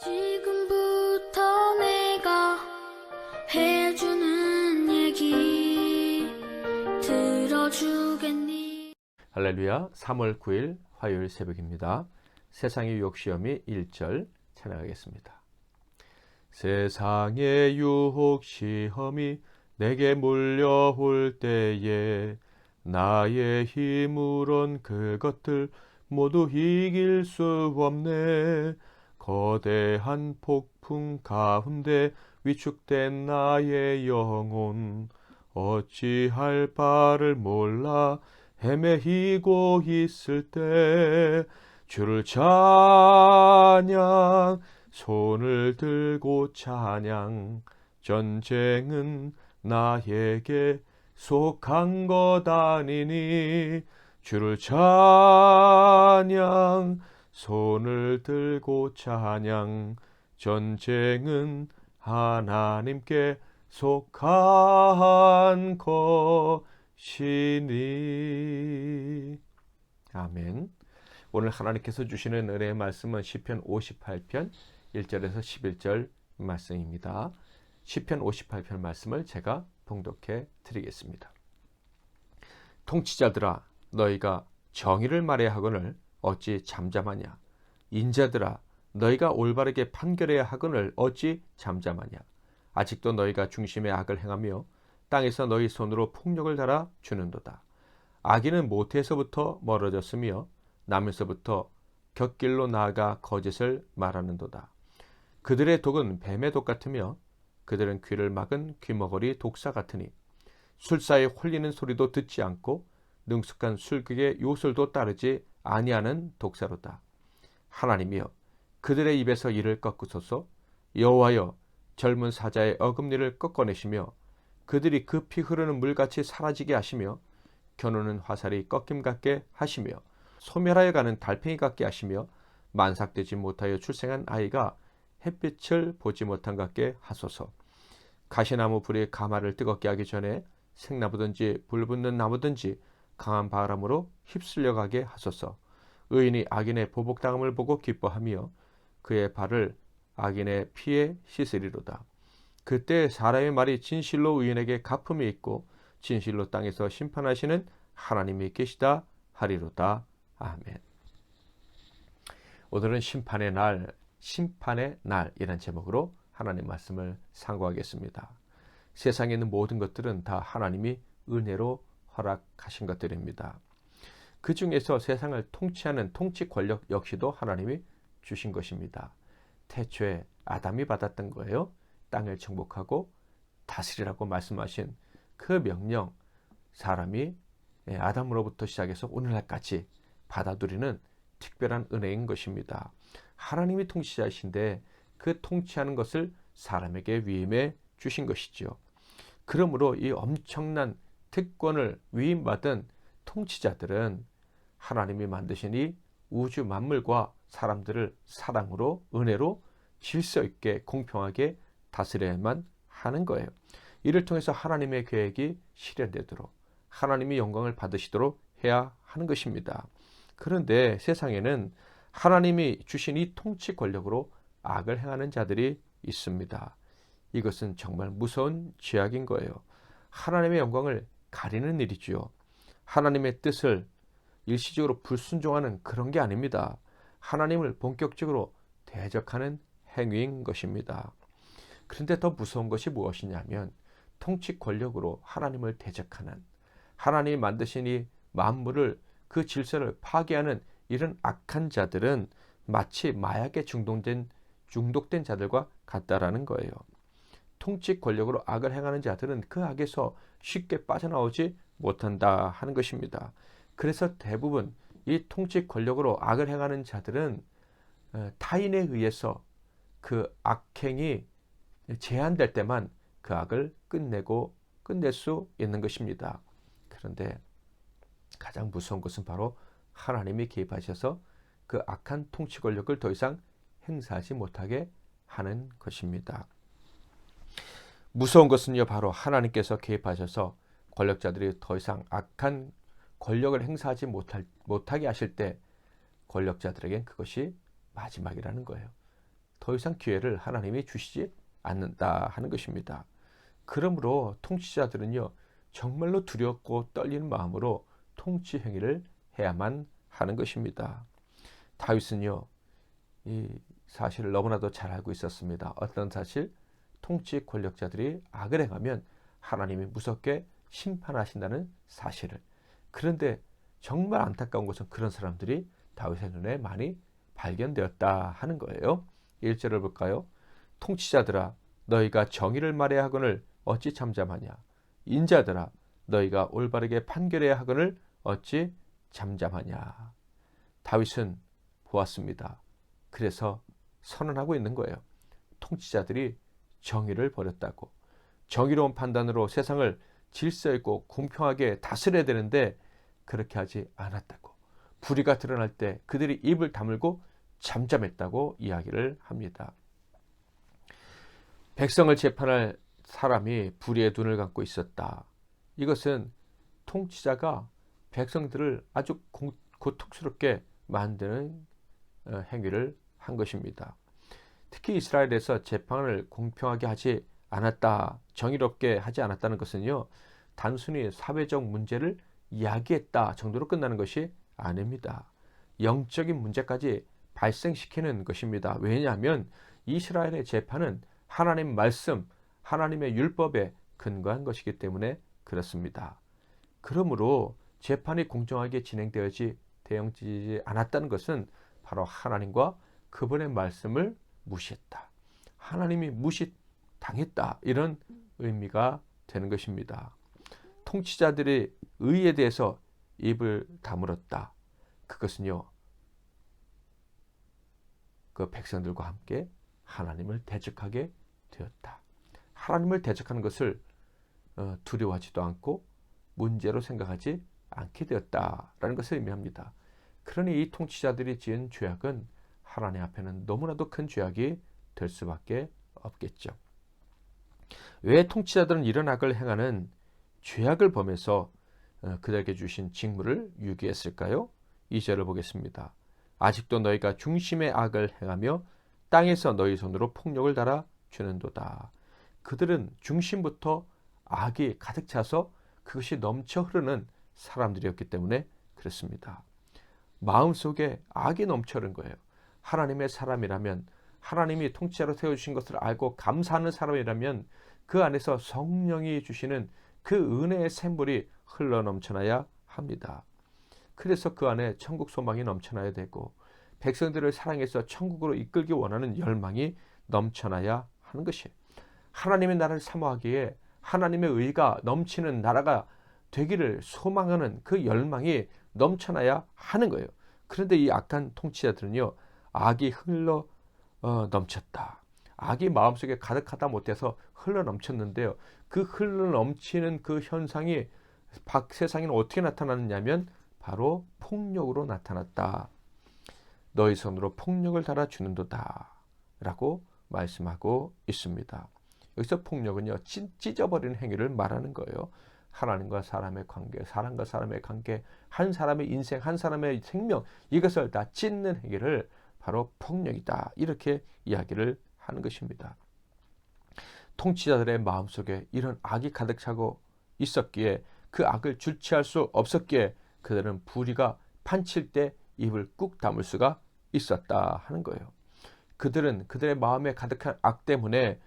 지금부터 내가 해주는 얘기 들어주겠니? 할렐루야. 3월 9일 화요일 새벽입니다. 세상의 유혹 시험이 1절 찬양하겠습니다. 세상의 유혹 시험이 내게 몰려올 때에 나의 힘으론 그것들 모두 이길 수 없네. 거대한 폭풍 가운데 위축된 나의 영혼 어찌할 바를 몰라 헤매이고 있을 때 주를 찬양 손을 들고 찬양 전쟁은 나에게 속한 것 아니니 주를 찬양 손을 들고 찬양 전쟁은 하나님께 속한 것이니. 아멘. 오늘 하나님께서 주시는 은혜의 말씀은 시편 58편 1절에서 11절 말씀입니다. 시편 58편 말씀을 제가 봉독해 드리겠습니다. 통치자들아 너희가 정의를 말해야 하거늘 어찌 잠잠하냐. 인자들아 너희가 올바르게 판결해야 하거늘 어찌 잠잠하냐. 아직도 너희가 중심의 악을 행하며 땅에서 너희 손으로 폭력을 달아 주는도다. 악인은 모태에서부터 멀어졌으며 남에서부터 곁길로 나아가 거짓을 말하는도다. 그들의 독은 뱀의 독 같으며 그들은 귀를 막은 귀머거리 독사 같으니 술사에 홀리는 소리도 듣지 않고 능숙한 술객의 요술도 따르지 아니하는 독사로다. 하나님이여 그들의 입에서 이를 꺾으소서. 여호와여 젊은 사자의 어금니를 꺾어내시며 그들이 급히 흐르는 물같이 사라지게 하시며 겨누는 화살이 꺾임 같게 하시며 소멸하여 가는 달팽이 같게 하시며 만삭되지 못하여 출생한 아이가 햇빛을 보지 못한 같게 하소서. 가시나무 불이 가마를 뜨겁게 하기 전에 생나무든지 불붙는 나무든지 강한 바람으로 휩쓸려 가게 하소서. 의인이 악인의 보복당함을 보고 기뻐하며 그의 발을 악인의 피에 씻으리로다. 그때 사람의 말이 진실로 의인에게 갚음이 있고 진실로 땅에서 심판하시는 하나님이 계시다 하리로다. 아멘. 오늘은 심판의 날이란 제목으로 하나님 말씀을 상고하겠습니다. 세상에 있는 모든 것들은 다 하나님이 은혜로 허락하신 것들입니다. 그 중에서 세상을 통치하는 통치 권력 역시도 하나님이 주신 것입니다. 태초에 아담이 받았던 거예요. 땅을 정복하고 다스리라고 말씀하신 그 명령, 사람이 아담으로부터 시작해서 오늘날까지 받아들이는 특별한 은혜인 것입니다. 하나님이 통치자이신데 그 통치하는 것을 사람에게 위임해 주신 것이죠. 그러므로 이 엄청난 특권을 위임받은 통치자들은 하나님이 만드신 이 우주 만물과 사람들을 사랑으로 은혜로 질서 있게 공평하게 다스려야만 하는 거예요. 이를 통해서 하나님의 계획이 실현되도록 하나님이 영광을 받으시도록 해야 하는 것입니다. 그런데 세상에는 하나님이 주신 이 통치 권력으로 악을 행하는 자들이 있습니다. 이것은 정말 무서운 죄악인 거예요. 하나님의 영광을 가리는 일이지요. 하나님의 뜻을 일시적으로 불순종하는 그런 게 아닙니다. 하나님을 본격적으로 대적하는 행위인 것입니다. 그런데 더 무서운 것이 무엇이냐면 통치 권력으로 하나님을 대적하는, 하나님이 만드신 이 만물을 그 질서를 파괴하는 이런 악한 자들은 마치 마약에 중독된 자들과 같다라는 거예요. 통치 권력으로 악을 행하는 자들은 그 악에서 쉽게 빠져나오지 못한다 하는 것입니다. 그래서 대부분 이 통치 권력으로 악을 행하는 자들은 타인에 의해서 그 악행이 제한될 때만 그 악을 끝낼 수 있는 것입니다. 그런데 가장 무서운 것은 바로 하나님이 개입하셔서 그 악한 통치 권력을 더 이상 행사하지 못하게 하는 것입니다. 무서운 것은요, 바로 하나님께서 개입하셔서 권력자들이 더 이상 악한 권력을 행사하지 못하게 하실 때 권력자들에겐 그것이 마지막이라는 거예요. 더 이상 기회를 하나님이 주시지 않는다 하는 것입니다. 그러므로 통치자들은요, 정말로 두렵고 떨리는 마음으로 통치 행위를 해야만 하는 것입니다. 다윗은요, 이 사실을 너무나도 잘 알고 있었습니다. 어떤 사실? 통치 권력자들이 악을 행하면 하나님이 무섭게 심판하신다는 사실을. 그런데 정말 안타까운 것은 그런 사람들이 다윗의 눈에 많이 발견되었다 하는 거예요. 1절을 볼까요? 통치자들아 너희가 정의를 말해야 하거늘 어찌 잠잠하냐. 인자들아 너희가 올바르게 판결해야 하거늘 어찌 잠잠하냐. 다윗은 보았습니다. 그래서 선언하고 있는 거예요. 통치자들이 정의를 버렸다고. 정의로운 판단으로 세상을 질서 있고 공평하게 다스려야 되는데 그렇게 하지 않았다고. 불의가 드러날 때 그들이 입을 다물고 잠잠했다고 이야기를 합니다. 백성을 재판할 사람이 불의의 눈을 감고 있었다. 이것은 통치자가 백성들을 아주 고통스럽게 만드는 행위를 한 것입니다. 특히 이스라엘에서 재판을 공평하게 하지 않았다, 정의롭게 하지 않았다는 것은요, 단순히 사회적 문제를 이야기했다 정도로 끝나는 것이 아닙니다. 영적인 문제까지 발생시키는 것입니다. 왜냐하면 이스라엘의 재판은 하나님 말씀, 하나님의 율법에 근거한 것이기 때문에 그렇습니다. 그러므로 재판이 공정하게 진행되지 않았다는 것은 바로 하나님과 그분의 말씀을 무시했다. 하나님이 무시당했다. 이런 의미가 되는 것입니다. 통치자들이 의에 대해서 입을 다물었다. 그것은요, 그 백성들과 함께 하나님을 대적하게 되었다. 하나님을 대적하는 것을 두려워하지도 않고 문제로 생각하지 않게 되었다라는 것을 의미합니다. 그러니 이 통치자들이 지은 죄악은 하나님 앞에는 너무나도 큰 죄악이 될 수밖에 없겠죠. 왜 통치자들은 이런 악을 행하는 죄악을 범해서 그들에게 주신 직무를 유기했을까요? 2절을 보겠습니다. 아직도 너희가 중심의 악을 행하며 땅에서 너희 손으로 폭력을 달아 주는도다. 그들은 중심부터 악이 가득 차서 그것이 넘쳐 흐르는 사람들이었기 때문에 그렇습니다. 마음속에 악이 넘쳐 흐른 거예요. 하나님의 사람이라면, 하나님이 통치자로 세워주신 것을 알고 감사하는 사람이라면 그 안에서 성령이 주시는 그 은혜의 샘물이 흘러 넘쳐나야 합니다. 그래서 그 안에 천국 소망이 넘쳐나야 되고 백성들을 사랑해서 천국으로 이끌기 원하는 열망이 넘쳐나야 하는 것이에요. 하나님의 나라를 사모하기에 하나님의 의가 넘치는 나라가 되기를 소망하는 그 열망이 넘쳐나야 하는 거예요. 그런데 이 악한 통치자들은요, 악이 흘러 넘쳤다. 악이 마음속에 가득하다 못해서 흘러 넘쳤는데요. 그 흘러 넘치는 그 현상이 세상에는 어떻게 나타났냐면 바로 폭력으로 나타났다. 너희 손으로 폭력을 달아주는도다 라고 말씀하고 있습니다. 여기서 폭력은요, 찢어버리는 행위를 말하는 거예요. 하나님과 사람의 관계, 사람과 사람의 관계, 한 사람의 인생, 한 사람의 생명, 이것을 다 찢는 행위를 바로 폭력이다, 이렇게 이야기를 하는 것입니다. 통치자들의 마음속에 이런 악이 가득 차고 있었기에 그 악을 주체할 수 없었기에 그들은 불의가 판칠 때 입을 꾹 다물 수가 있었다 하는 거예요. 그들은 그들의 마음에 가득한 악 때문에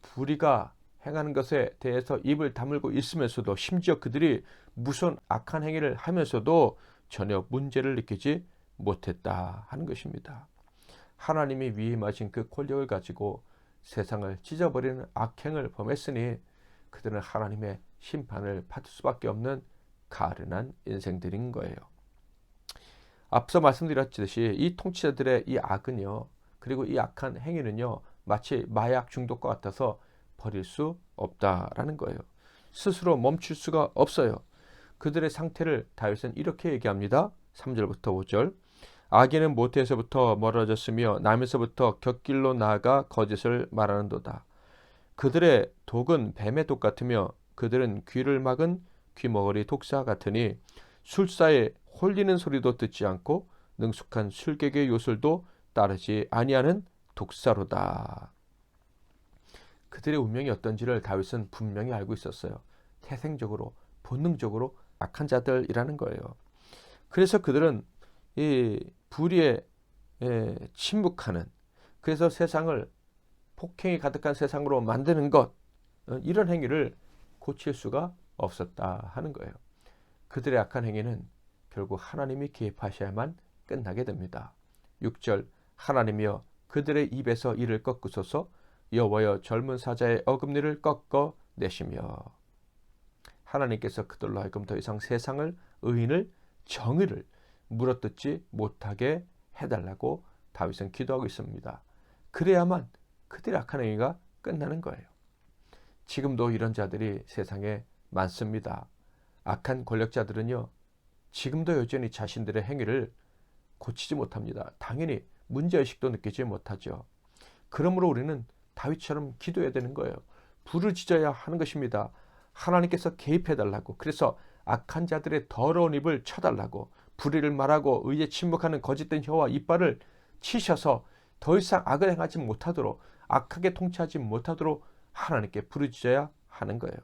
불의가 행하는 것에 대해서 입을 다물고 있으면서도, 심지어 그들이 무슨 악한 행위를 하면서도 전혀 문제를 느끼지 못했다 하는 것입니다. 하나님이 위임하신 그 권력을 가지고 세상을 찢어버리는 악행을 범했으니 그들은 하나님의 심판을 받을 수밖에 없는 가련한 인생들인 거예요. 앞서 말씀드렸듯이 이 통치자들의 이 악은요, 그리고 이 악한 행위는요, 마치 마약 중독과 같아서 버릴 수 없다라는 거예요. 스스로 멈출 수가 없어요. 그들의 상태를 다윗은 이렇게 얘기합니다. 3절부터 5절. 악인은 모태에서부터 멀어졌으며 남에서부터 곁길로 나아가 거짓을 말하는도다. 그들의 독은 뱀의 독 같으며 그들은 귀를 막은 귀머거리 독사 같으니 술사의 홀리는 소리도 듣지 않고 능숙한 술객의 요술도 따르지 아니하는 독사로다. 그들의 운명이 어떤지를 다윗은 분명히 알고 있었어요. 태생적으로 본능적으로 악한 자들이라는 거예요. 그래서 그들은 이 불의에 침묵하는, 그래서 세상을 폭행이 가득한 세상으로 만드는 것, 이런 행위를 고칠 수가 없었다 하는 거예요. 그들의 악한 행위는 결국 하나님이 개입하셔야만 끝나게 됩니다. 6절 하나님이여 그들의 입에서 이를 꺾으소서 여호와여 젊은 사자의 어금니를 꺾어 내시며. 하나님께서 그들로 하여금 더 이상 세상을 의인을 정의를 물어뜯지 못하게 해달라고 다윗은 기도하고 있습니다. 그래야만 그들의 악한 행위가 끝나는 거예요. 지금도 이런 자들이 세상에 많습니다. 악한 권력자들은요, 지금도 여전히 자신들의 행위를 고치지 못합니다. 당연히 문제의식도 느끼지 못하죠. 그러므로 우리는 다윗처럼 기도해야 되는 거예요. 부르짖어야 하는 것입니다. 하나님께서 개입해달라고, 그래서 악한 자들의 더러운 입을 쳐달라고, 불의를 말하고 의에 침묵하는 거짓된 혀와 이빨을 치셔서 더 이상 악을 행하지 못하도록, 악하게 통치하지 못하도록 하나님께 부르짖어야 하는 거예요.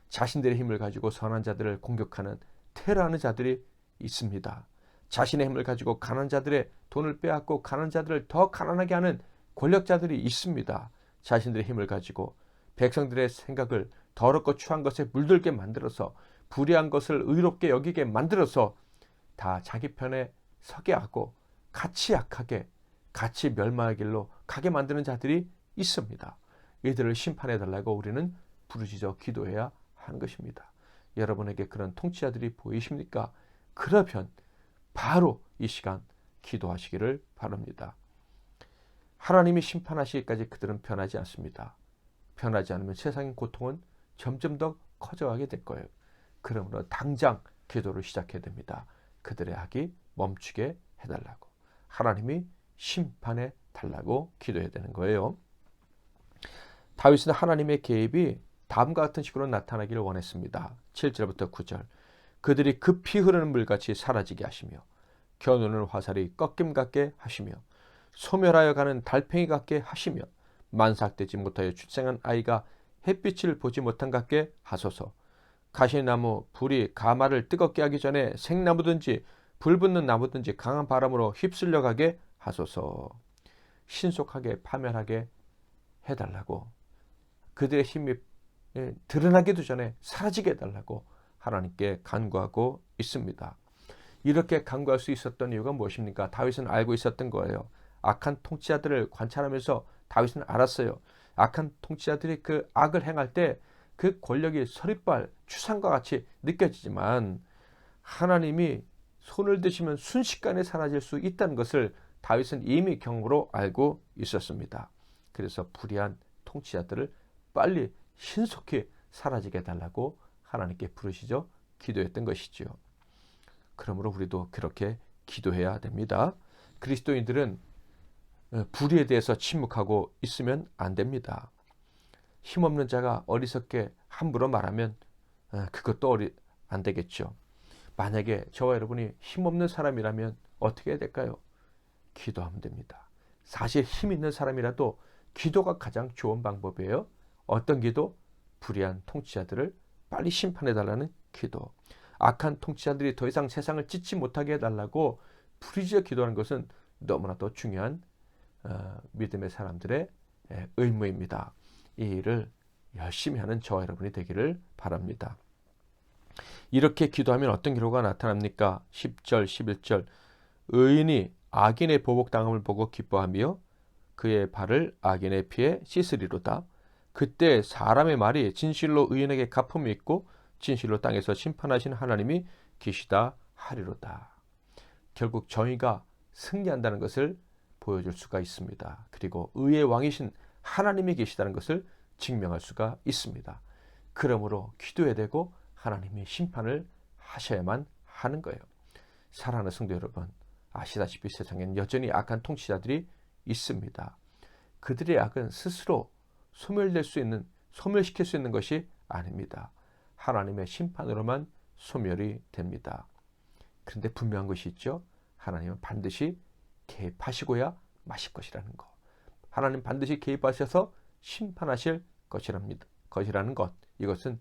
자신들의 힘을 가지고 선한 자들을 공격하는 테러하는 자들이 있습니다. 자신의 힘을 가지고 가난한 자들의 돈을 빼앗고 가난한 자들을 더 가난하게 하는 권력자들이 있습니다. 자신들의 힘을 가지고 백성들의 생각을 더럽고 추한 것에 물들게 만들어서 불의한 것을 의롭게 여기게 만들어서 다 자기 편에 서게 하고 같이 약하게 같이 멸망의 길로 가게 만드는 자들이 있습니다. 이들을 심판해달라고 우리는 부르짖어 기도해야 하는 것입니다. 여러분에게 그런 통치자들이 보이십니까? 그러면 바로 이 시간 기도하시기를 바랍니다. 하나님이 심판하시기까지 그들은 변하지 않습니다. 변하지 않으면 세상의 고통은 점점 더 커져가게 될 거예요. 그러므로 당장 기도를 시작해야 됩니다. 그들의 악이 멈추게 해달라고, 하나님이 심판해 달라고 기도해야 되는 거예요. 다윗은 하나님의 개입이 다음과 같은 식으로 나타나기를 원했습니다. 7절부터 9절 그들이 급히 흐르는 물같이 사라지게 하시며 겨누는 화살이 꺾임 같게 하시며 소멸하여 가는 달팽이 같게 하시며 만삭되지 못하여 출생한 아이가 햇빛을 보지 못한 같게 하소서. 가시나무 불이 가마를 뜨겁게 하기 전에 생나무든지 불붙는 나무든지 강한 바람으로 휩쓸려 가게 하소서. 신속하게 파멸하게 해달라고, 그들의 힘이 드러나기도 전에 사라지게 해달라고 하나님께 간구하고 있습니다. 이렇게 간구할 수 있었던 이유가 무엇입니까? 다윗은 알고 있었던 거예요. 악한 통치자들을 관찰하면서 다윗은 알았어요. 악한 통치자들이 그 악을 행할 때 그 권력이 서리빨 추상과 같이 느껴지지만 하나님이 손을 드시면 순식간에 사라질 수 있다는 것을 다윗은 이미 경험으로 알고 있었습니다. 그래서 불의한 통치자들을 빨리 신속히 사라지게 해달라고 하나님께 부르시죠. 기도했던 것이죠. 그러므로 우리도 그렇게 기도해야 됩니다. 그리스도인들은 불의에 대해서 침묵하고 있으면 안 됩니다. 힘없는 자가 어리석게 함부로 말하면 그것도 안 되겠죠. 만약에 저와 여러분이 힘없는 사람이라면 어떻게 해야 될까요? 기도하면 됩니다. 사실 힘 있는 사람이라도 기도가 가장 좋은 방법이에요. 어떤 기도? 불의한 통치자들을 빨리 심판해달라는 기도. 악한 통치자들이 더 이상 세상을 찢지 못하게 해달라고 부르짖어 기도하는 것은 너무나도 중요한 믿음의 사람들의 의무입니다. 이 일을 열심히 하는 저와 여러분이 되기를 바랍니다. 이렇게 기도하면 어떤 결과가 나타납니까? 10절, 11절 의인이 악인의 보복당함을 보고 기뻐하며 그의 발을 악인의 피에 씻으리로다. 그때 사람의 말이 진실로 의인에게 갚음이 있고 진실로 땅에서 심판하신 하나님이 계시다 하리로다. 결국 정의가 승리한다는 것을 보여줄 수가 있습니다. 그리고 의의 왕이신 하나님이 계시다는 것을 증명할 수가 있습니다. 그러므로 기도해야 되고 하나님이 심판을 하셔야만 하는 거예요. 사랑하는 성도 여러분, 아시다시피 세상엔 여전히 악한 통치자들이 있습니다. 그들의 악은 스스로 소멸시킬 수 있는 것이 아닙니다. 하나님의 심판으로만 소멸이 됩니다. 그런데 분명한 것이 있죠. 하나님은 반드시 개입하시고야 마실 것이라는 거. 하나님 반드시 개입하셔서 심판하실 것이라는 것, 이것은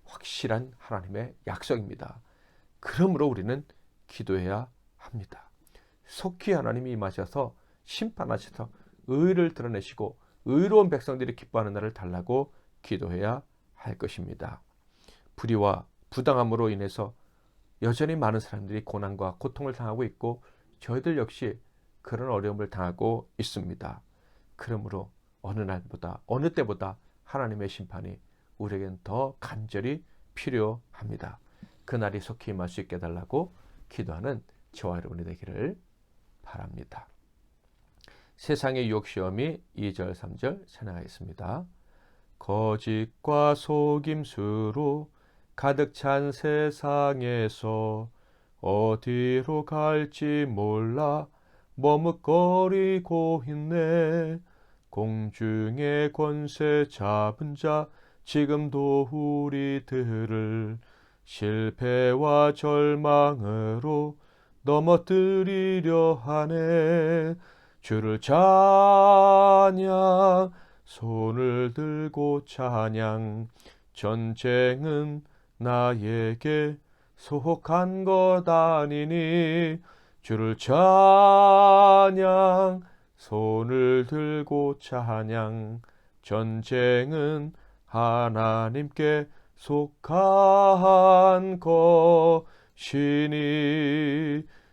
확실한 하나님의 약속입니다. 그러므로 우리는 기도해야 합니다. 속히 하나님이 임하셔서 심판하셔서 의를 드러내시고 의로운 백성들이 기뻐하는 날을 달라고 기도해야 할 것입니다. 불의와 부당함으로 인해서 여전히 많은 사람들이 고난과 고통을 당하고 있고 저희들 역시 그런 어려움을 당하고 있습니다. 그러므로 어느 날보다 어느 때보다 하나님의 심판이 우리에겐 더 간절히 필요합니다. 그날이 속히 임할 수 있게 해달라고 기도하는 저와 여러분이 되기를 바랍니다. 세상의 유혹시험이 2절 3절 찬양하겠습니다. 거짓과 속임수로 가득 찬 세상에서 어디로 갈지 몰라 머뭇거리고 있네. 공중의 권세 잡은 자 지금도 우리들을 실패와 절망으로 넘어뜨리려 하네. 주를 찬양, 손을 들고 찬양. 전쟁은 나에게 속한 것 아니니. 주를 찬양, 손을 들고 찬양. 전쟁은 하나님께 속한 것이니.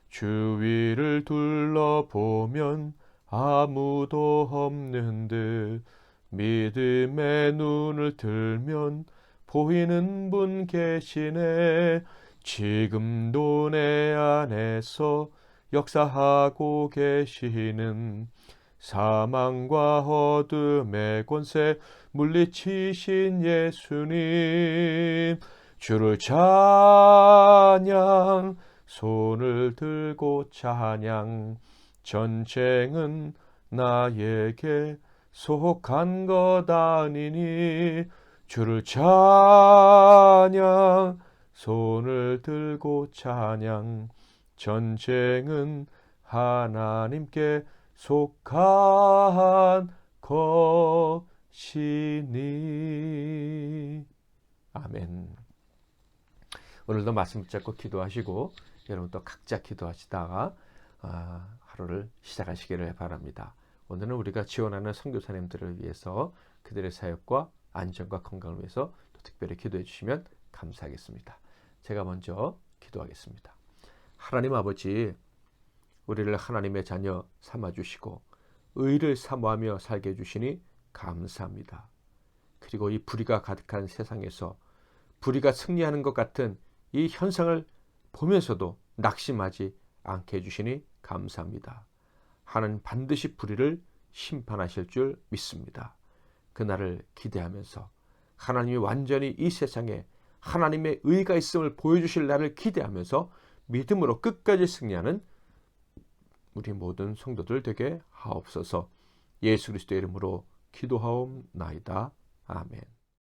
주위를 둘러보면 아무도 없는 듯 믿음의 눈을 들면 보이는 분 계시네. 지금도 내 안에서 역사하고 계시는 사망과 어둠의 권세 물리치신 예수님. 주를 찬양, 손을 들고 찬양. 전쟁은 나에게 속한 것 아니니. 주를 찬양, 손을 들고 찬양. 전쟁은 하나님께 속한 것이니. 아멘. 오늘도 말씀 붙잡고 기도하시고 여러분도 각자 기도하시다가 하루를 시작하시기를 바랍니다. 오늘은 우리가 지원하는 선교사님들을 위해서 그들의 사역과 안전과 건강을 위해서 또 특별히 기도해 주시면 감사하겠습니다. 제가 먼저 기도하겠습니다. 하나님 아버지, 우리를 하나님의 자녀 삼아주시고 의를 사모하며 살게 해주시니 감사합니다. 그리고 이 불의가 가득한 세상에서 불의가 승리하는 것 같은 이 현상을 보면서도 낙심하지 않게 해주시니 감사합니다. 하나님 반드시 불의를 심판하실 줄 믿습니다. 그날을 기대하면서 하나님이 완전히 이 세상에 하나님의 의가 있음을 보여주실 날을 기대하면서 믿음으로 끝까지 승리하는 우리 모든 성도들 되게 하옵소서. 예수 그리스도의 이름으로 기도하옵나이다. 아멘.